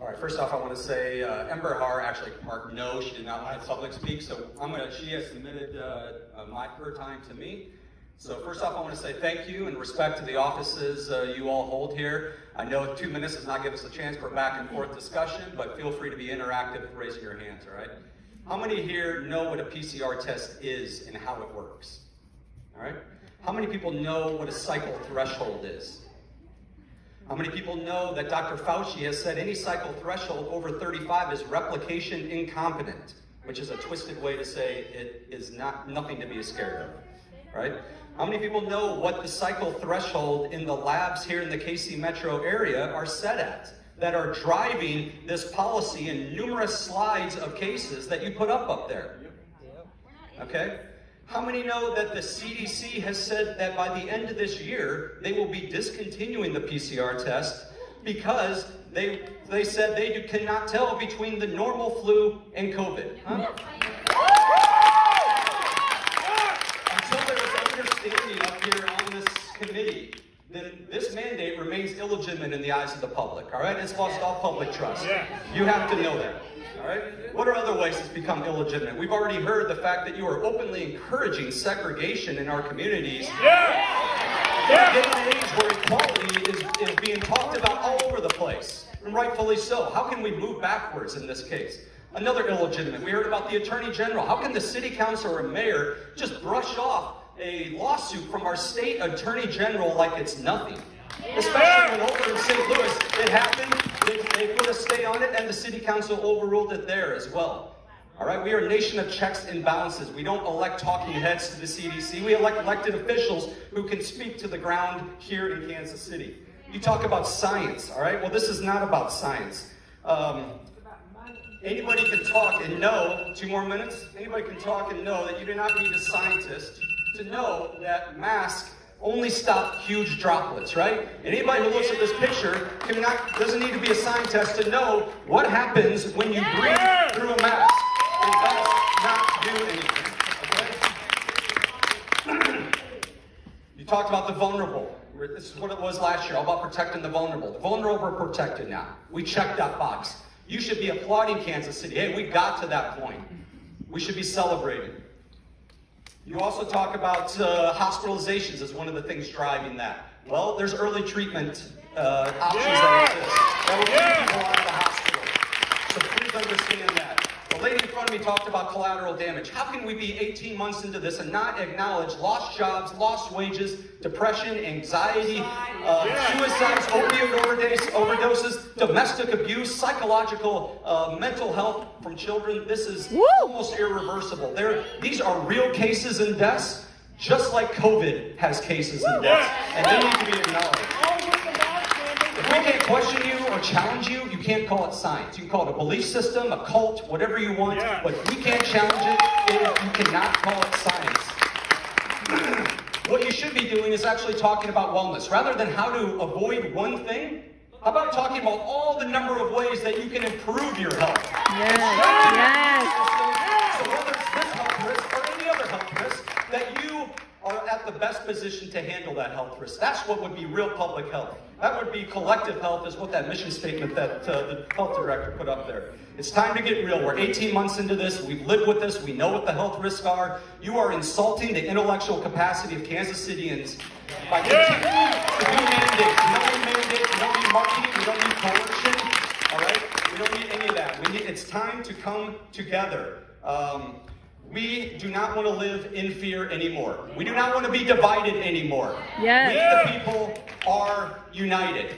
All right, first off, I want to say Ember Har actually marked no, she did not want to public speak, so she has submitted her time to me. So first off, I want to say thank you and respect to the offices you all hold here. I know 2 minutes does not give us a chance for a back and forth discussion, but feel free to be interactive with raising your hands, all right? How many here know what a PCR test is and how it works? All right? How many people know what a cycle threshold is? How many people know that Dr. Fauci has said any cycle threshold over 35 is replication incompetent, which is a twisted way to say it is nothing to be scared of, right? How many people know what the cycle threshold in the labs here in the KC metro area are set at, that are driving this policy in numerous slides of cases that you put up there? Okay? How many know that the CDC has said that by the end of this year, they will be discontinuing the PCR test because they said they cannot tell between the normal flu and COVID? Huh? Until there is understanding up here on this committee, then this mandate remains illegitimate in the eyes of the public, all right? It's lost all public trust. You have to know that, all right? What are other ways it's become illegitimate? We've already heard the fact that you are openly encouraging segregation in our communities. In an age where equality is being talked about all over the place, and rightfully so. How can we move backwards in this case? Another illegitimate, we heard about the Attorney General. How can the City Council or Mayor just brush off a lawsuit from our state Attorney General like it's nothing? Especially when over in St. Louis it happened, they put a stay on it and the City Council overruled it there as well. All right, we are a nation of checks and balances. We don't elect talking heads to the CDC. We elect elected officials who can speak to the ground here in Kansas City. You talk about science, all right? Well, this is not about science. Anybody can talk and know, 2 more minutes? Anybody can talk and know that you do not need a scientist to know that masks only stop huge droplets, right? And anybody who looks at this picture doesn't need to be a scientist to know what happens when you breathe through a mask. It does not do anything, okay? You talked about the vulnerable. This is what it was last year, all about protecting the vulnerable. The vulnerable are protected now. We checked that box. You should be applauding Kansas City. Hey, we got to that point. We should be celebrating. You also talk about hospitalizations as one of the things driving that. Well, there's early treatment options that exist that will keep people out of the hospital. So please understand that. The lady in front of me talked about collateral damage. How can we be 18 months into this and not acknowledge lost jobs, lost wages, depression, anxiety, suicides, opioid overdoses, domestic abuse, psychological mental health from children? This is almost irreversible. These are real cases and deaths, just like COVID has cases and deaths, and they need to be acknowledged. If we can't question you or challenge you, you can't call it science. You can call it a belief system, a cult, whatever you want, but if we can't challenge it, you cannot call it science. What you should be doing is actually talking about wellness. Rather than how to avoid one thing, how about talking about all the number of ways that you can improve your health? So whether it's this health risk or any other health risk, that you are at the best position to handle that health risk. That's what would be real public health. That would be collective health, is what that mission statement that the health director put up there. It's time to get real. We're 18 months into this. We've lived with this. We know what the health risks are. You are insulting the intellectual capacity of Kansas Cityans by continuing to do mandates. You don't need mandates. You don't need marketing. You don't need coercion. All right? We don't need any of that. It's time to come together. We do not want to live in fear anymore. We do not want to be divided anymore. We, the people, are united.